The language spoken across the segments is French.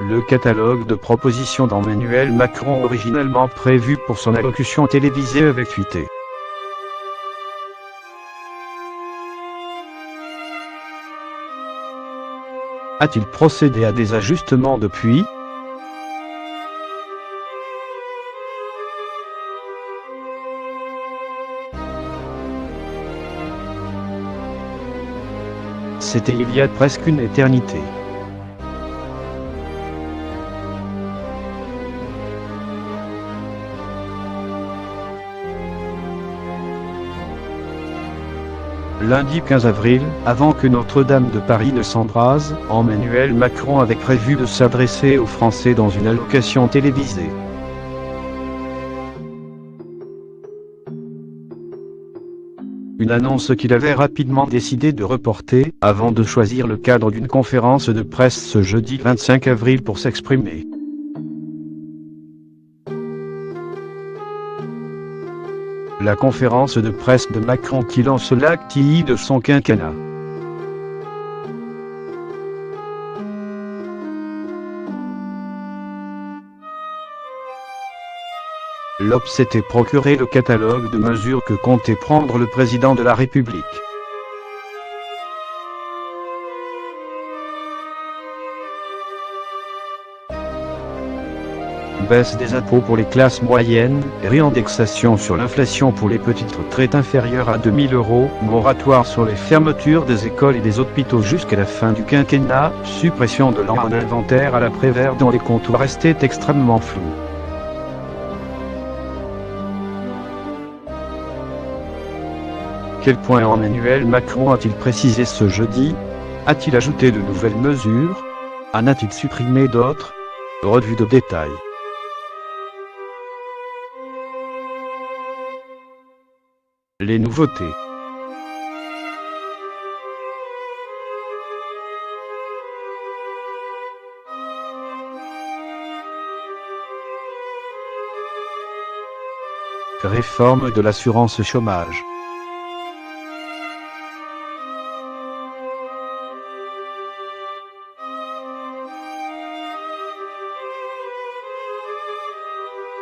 Le catalogue de propositions d'Emmanuel Macron originellement prévu pour son allocution télévisée avait fuité. A-t-il procédé à des ajustements depuis ? C'était il y a presque une éternité. Lundi 15 avril, avant que Notre-Dame de Paris ne s'embrase, Emmanuel Macron avait prévu de s'adresser aux Français dans une allocution télévisée. Une annonce qu'il avait rapidement décidé de reporter, avant de choisir le cadre d'une conférence de presse ce jeudi 25 avril pour s'exprimer. La conférence de presse de Macron qui lance l'acte II de son quinquennat. L'Obs s'était procuré le catalogue de mesures que comptait prendre le président de la République. Baisse des impôts pour les classes moyennes, réindexation sur l'inflation pour les petites retraites inférieures à 2 000 €, moratoire sur les fermetures des écoles et des hôpitaux jusqu'à la fin du quinquennat, suppression de l'inventaire à la Prévert dont les contours restaient extrêmement flous. Quel point Emmanuel Macron a-t-il précisé ce jeudi ? A-t-il ajouté de nouvelles mesures ? En a-t-il supprimé d'autres ? Revue de détail. Les nouveautés. Réforme de l'assurance chômage.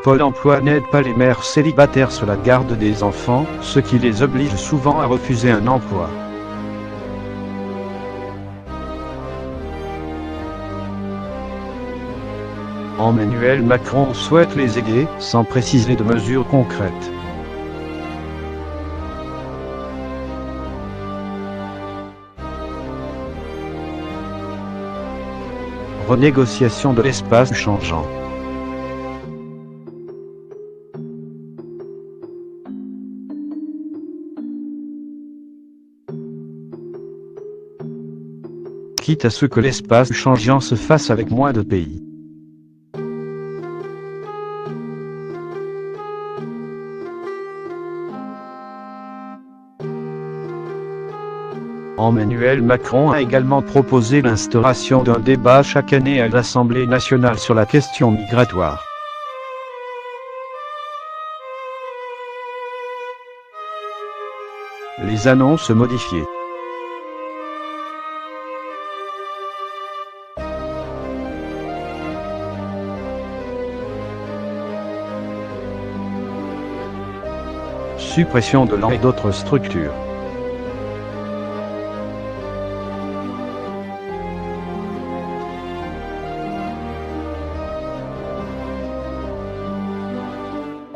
Pôle emploi n'aide pas les mères célibataires sur la garde des enfants, ce qui les oblige souvent à refuser un emploi. Emmanuel Macron souhaite les aider, sans préciser de mesures concrètes. Renégociation de l'espace changeant. Quitte à ce que l'espace changeant se fasse avec moins de pays. Emmanuel Macron a également proposé l'instauration d'un débat chaque année à l'Assemblée nationale sur la question migratoire. Les annonces modifiées. Suppression de l'an et d'autres structures.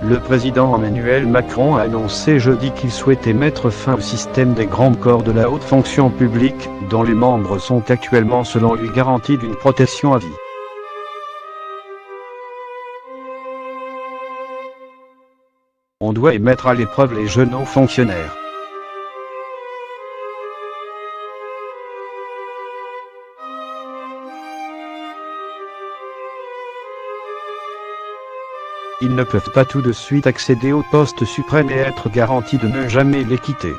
Le président Emmanuel Macron a annoncé jeudi qu'il souhaitait mettre fin au système des grands corps de la haute fonction publique, dont les membres sont actuellement selon lui garantis d'une protection à vie. On doit y mettre à l'épreuve les jeunes hauts fonctionnaires. Ils ne peuvent pas tout de suite accéder au poste suprême et être garantis de ne jamais les quitter.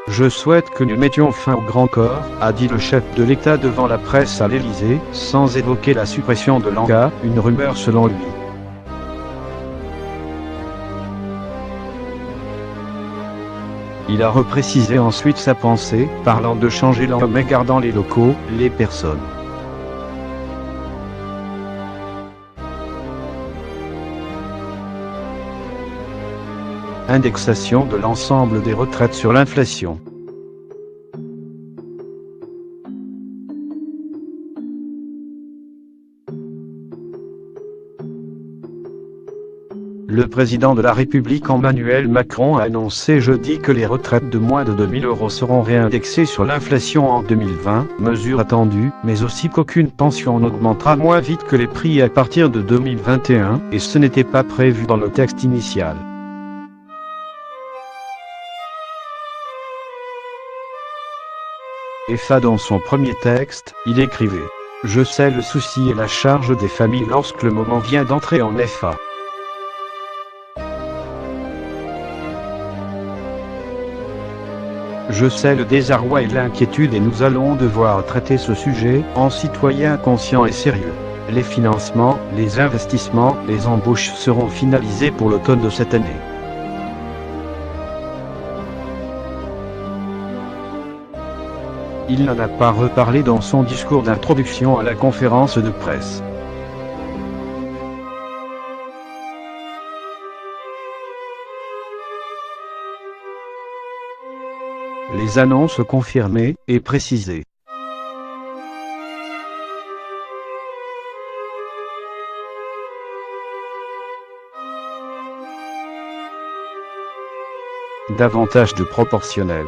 Je souhaite que nous mettions fin au grand corps, a dit le chef de l'État devant la presse à l'Élysée, sans évoquer la suppression de l'ANCA, une rumeur selon lui. Il a reprécisé ensuite sa pensée, parlant de changer l'homme et gardant les locaux, les personnes. Indexation de l'ensemble des retraites sur l'inflation. Le président de la République Emmanuel Macron a annoncé jeudi que les retraites de moins de 2 000 € seront réindexées sur l'inflation en 2020, mesure attendue, mais aussi qu'aucune pension n'augmentera moins vite que les prix à partir de 2021, et ce n'était pas prévu dans le texte initial. FA dans son premier texte, il écrivait « Je sais le souci et la charge des familles lorsque le moment vient d'entrer en FA. Je sais le désarroi et l'inquiétude et nous allons devoir traiter ce sujet en citoyens conscients et sérieux. Les financements, les investissements, les embauches seront finalisés pour l'automne de cette année. » Il n'en a pas reparlé dans son discours d'introduction à la conférence de presse. Les annonces confirmées et précisées. Davantage de proportionnel.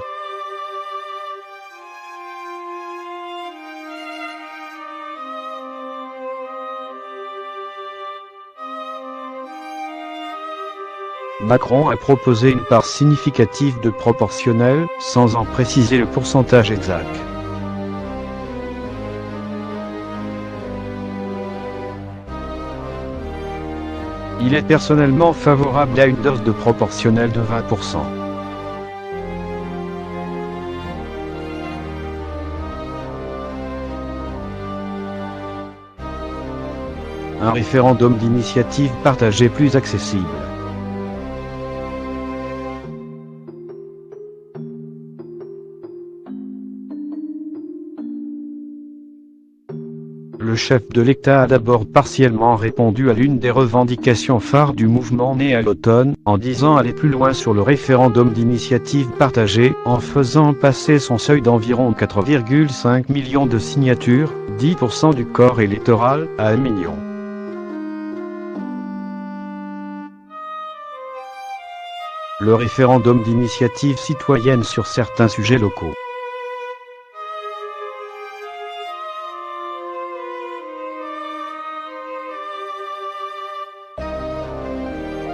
Macron a proposé une part significative de proportionnel, sans en préciser le pourcentage exact. Il est personnellement favorable à une dose de proportionnel de 20%. Un référendum d'initiative partagée plus accessible. Le chef de l'État a d'abord partiellement répondu à l'une des revendications phares du mouvement né à l'automne, en disant aller plus loin sur le référendum d'initiative partagée, en faisant passer son seuil d'environ 4,5 millions de signatures, 10% du corps électoral, à 1 million. Le référendum d'initiative citoyenne sur certains sujets locaux.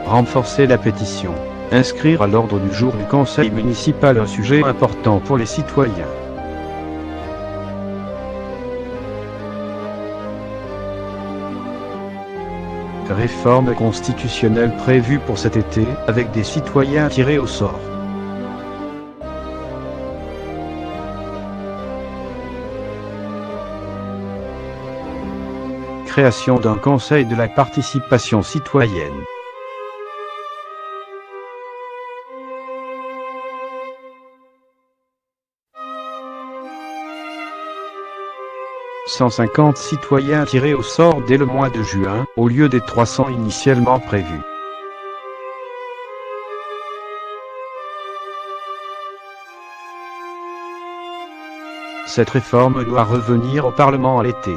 Renforcer la pétition. Inscrire à l'ordre du jour du conseil municipal un sujet important pour les citoyens. Réforme constitutionnelle prévue pour cet été, avec des citoyens tirés au sort. Création d'un conseil de la participation citoyenne. « 150 citoyens tirés au sort dès le mois de juin, au lieu des 300 initialement prévus. » Cette réforme doit revenir au Parlement à l'été.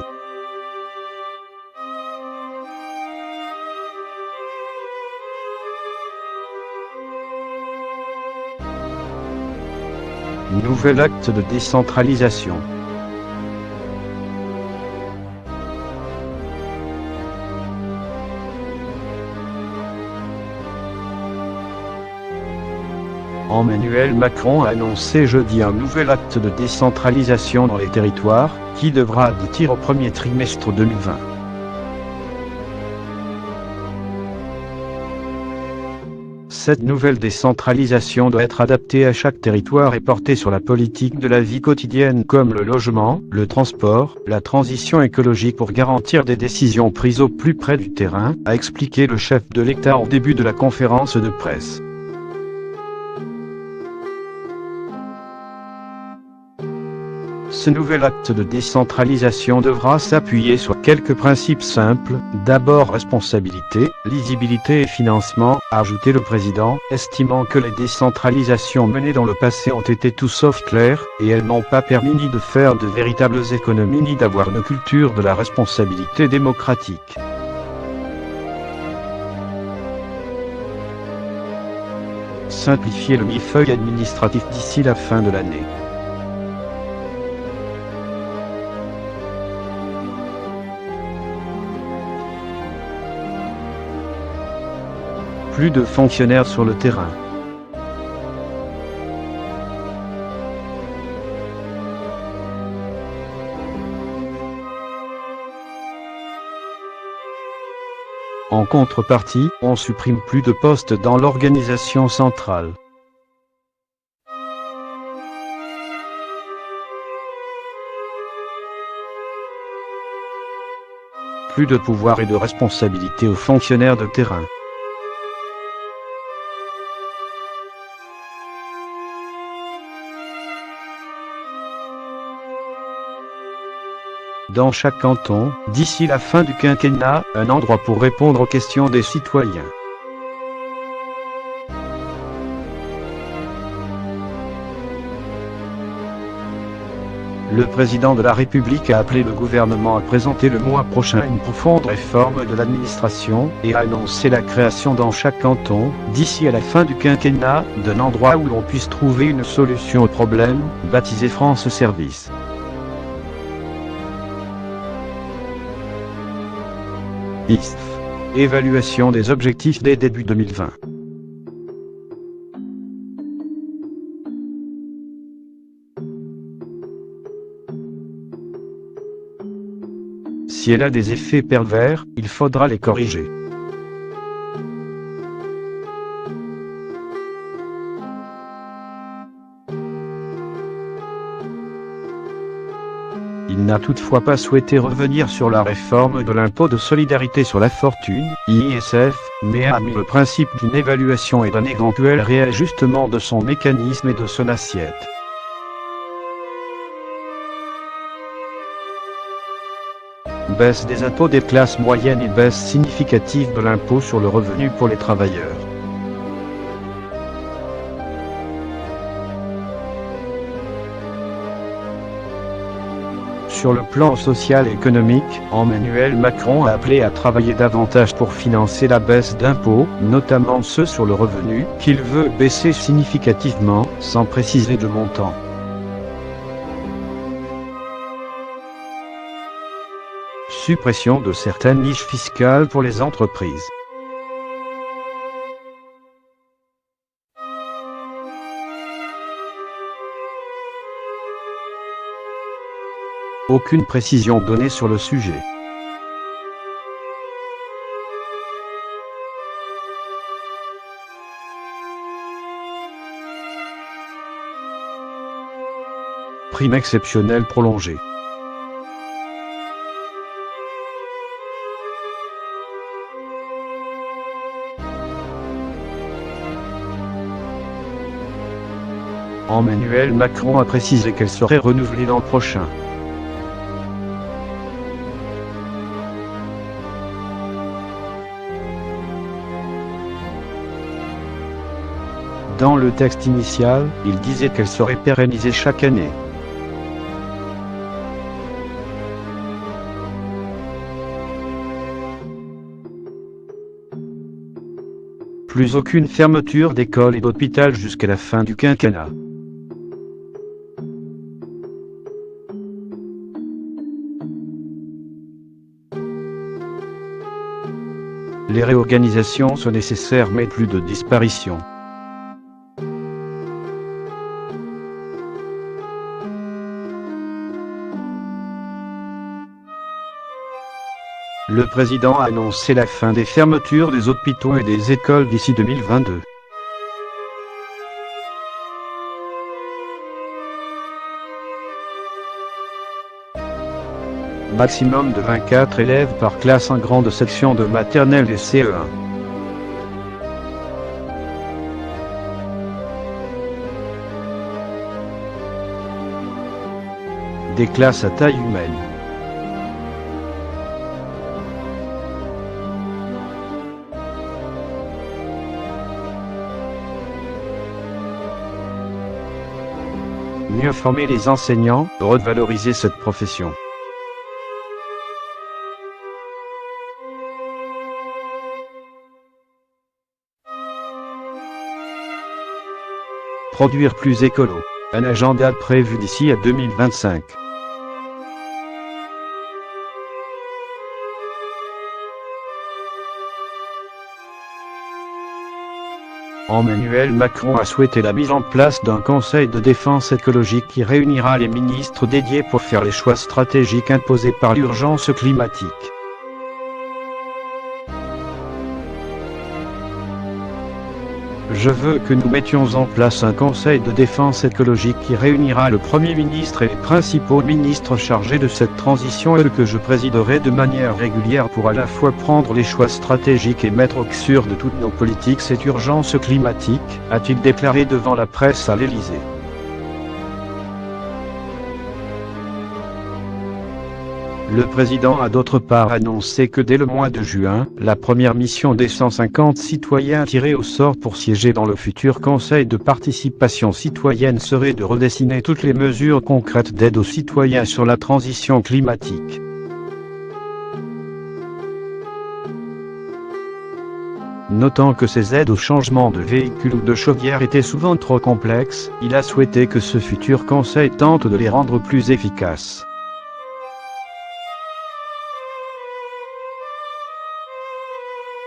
Nouvel acte de décentralisation. Emmanuel Macron a annoncé jeudi un nouvel acte de décentralisation dans les territoires, qui devra aboutir au premier trimestre 2020. Cette nouvelle décentralisation doit être adaptée à chaque territoire et porter sur la politique de la vie quotidienne comme le logement, le transport, la transition écologique pour garantir des décisions prises au plus près du terrain, a expliqué le chef de l'État au début de la conférence de presse. Ce nouvel acte de décentralisation devra s'appuyer sur quelques principes simples. D'abord responsabilité, lisibilité et financement, a ajouté le président, estimant que les décentralisations menées dans le passé ont été tout sauf claires, et elles n'ont pas permis ni de faire de véritables économies ni d'avoir une culture de la responsabilité démocratique. Simplifier le millefeuille administratif d'ici la fin de l'année. Plus de fonctionnaires sur le terrain. En contrepartie, on supprime plus de postes dans l'organisation centrale. Plus de pouvoir et de responsabilité aux fonctionnaires de terrain. Dans chaque canton, d'ici la fin du quinquennat, un endroit pour répondre aux questions des citoyens. Le président de la République a appelé le gouvernement à présenter le mois prochain une profonde réforme de l'administration et a annoncé la création dans chaque canton, d'ici à la fin du quinquennat, d'un endroit où l'on puisse trouver une solution au problème, baptisé France Service. ISF. Évaluation des objectifs dès début 2020. Si elle a des effets pervers, il faudra les corriger. Il n'a toutefois pas souhaité revenir sur la réforme de l'impôt de solidarité sur la fortune, ISF, mais a mis le principe d'une évaluation et d'un éventuel réajustement de son mécanisme et de son assiette. Baisse des impôts des classes moyennes et baisse significative de l'impôt sur le revenu pour les travailleurs. Sur le plan social et économique, Emmanuel Macron a appelé à travailler davantage pour financer la baisse d'impôts, notamment ceux sur le revenu, qu'il veut baisser significativement, sans préciser de montant. Suppression de certaines niches fiscales pour les entreprises. Aucune précision donnée sur le sujet. Prime exceptionnelle prolongée. Emmanuel Macron a précisé qu'elle serait renouvelée l'an prochain. Dans le texte initial, il disait qu'elle serait pérennisée chaque année. Plus aucune fermeture d'école et d'hôpital jusqu'à la fin du quinquennat. Les réorganisations sont nécessaires mais plus de disparition. Le président a annoncé la fin des fermetures des hôpitaux et des écoles d'ici 2022. Maximum de 24 élèves par classe en grande section de maternelle et CE1. des classes à taille humaine. Mieux former les enseignants, revaloriser cette profession. Produire plus écolo. Un agenda prévu d'ici à 2025. Emmanuel Macron a souhaité la mise en place d'un conseil de défense écologique qui réunira les ministres dédiés pour faire les choix stratégiques imposés par l'urgence climatique. Je veux que nous mettions en place un conseil de défense écologique qui réunira le Premier ministre et les principaux ministres chargés de cette transition et que je présiderai de manière régulière pour à la fois prendre les choix stratégiques et mettre au cœur de toutes nos politiques cette urgence climatique, a-t-il déclaré devant la presse à l'Élysée. Le président a d'autre part annoncé que dès le mois de juin, la première mission des 150 citoyens tirés au sort pour siéger dans le futur Conseil de participation citoyenne serait de redessiner toutes les mesures concrètes d'aide aux citoyens sur la transition climatique. Notant que ces aides au changement de véhicule ou de chaudière étaient souvent trop complexes, il a souhaité que ce futur Conseil tente de les rendre plus efficaces.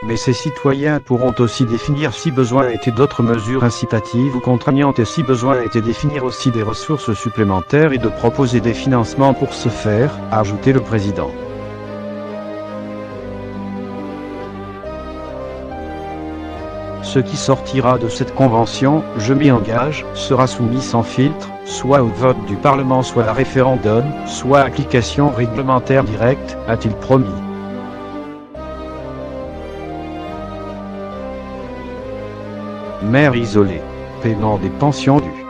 Mais ces citoyens pourront aussi définir si besoin était d'autres mesures incitatives ou contraignantes et si besoin était définir aussi des ressources supplémentaires et de proposer des financements pour ce faire, a ajouté le président. Ce qui sortira de cette convention, je m'y engage, sera soumis sans filtre, soit au vote du Parlement, soit à référendum, soit à application réglementaire directe, a-t-il promis. Mères isolées. Paiement des pensions dues.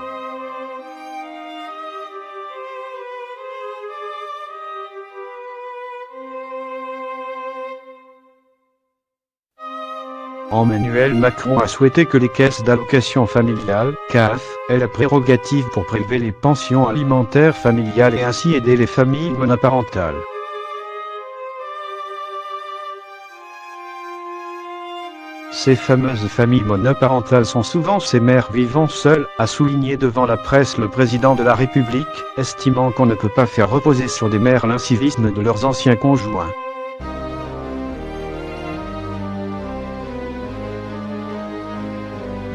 Emmanuel Macron a souhaité que les caisses d'allocation familiale, CAF, aient la prérogative pour prélever les pensions alimentaires familiales et ainsi aider les familles monoparentales. Ces fameuses familles monoparentales sont souvent ces mères vivant seules, a souligné devant la presse le président de la République, estimant qu'on ne peut pas faire reposer sur des mères l'incivisme de leurs anciens conjoints.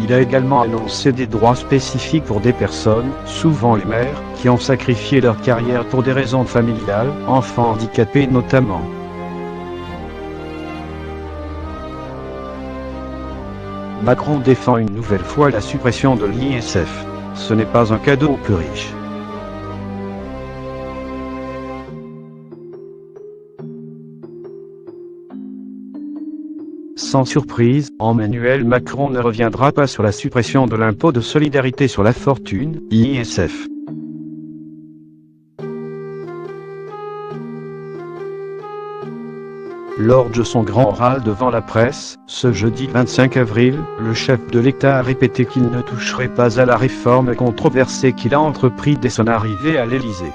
Il a également annoncé des droits spécifiques pour des personnes, souvent les mères, qui ont sacrifié leur carrière pour des raisons familiales, enfants handicapés notamment. Macron défend une nouvelle fois la suppression de l'ISF. Ce n'est pas un cadeau aux plus riches. Sans surprise, Emmanuel Macron ne reviendra pas sur la suppression de l'impôt de solidarité sur la fortune, ISF. Lors de son grand oral devant la presse, ce jeudi 25 avril, le chef de l'État a répété qu'il ne toucherait pas à la réforme controversée qu'il a entreprise dès son arrivée à l'Élysée.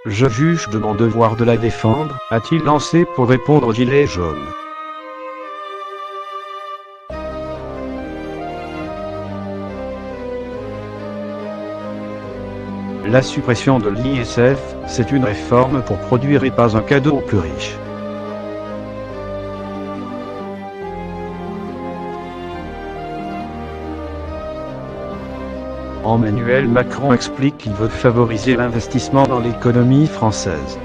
Je juge de mon devoir de la défendre, a-t-il lancé pour répondre aux gilets jaunes. La suppression de l'ISF, c'est une réforme pour produire et pas un cadeau aux plus riches. Emmanuel Macron explique qu'il veut favoriser l'investissement dans l'économie française.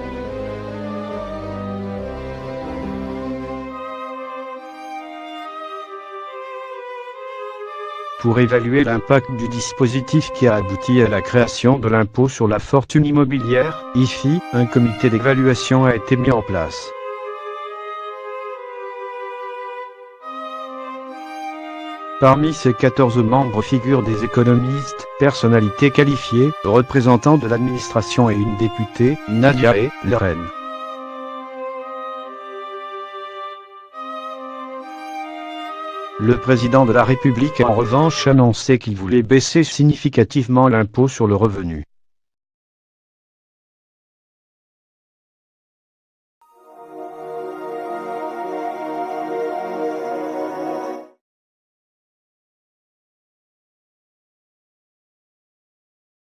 Pour évaluer l'impact du dispositif qui a abouti à la création de l'impôt sur la fortune immobilière, IFI, un comité d'évaluation a été mis en place. Parmi ces 14 membres figurent des économistes, personnalités qualifiées, représentants de l'administration et une députée, Nadia et la reine. Le président de la République a en revanche annoncé qu'il voulait baisser significativement l'impôt sur le revenu.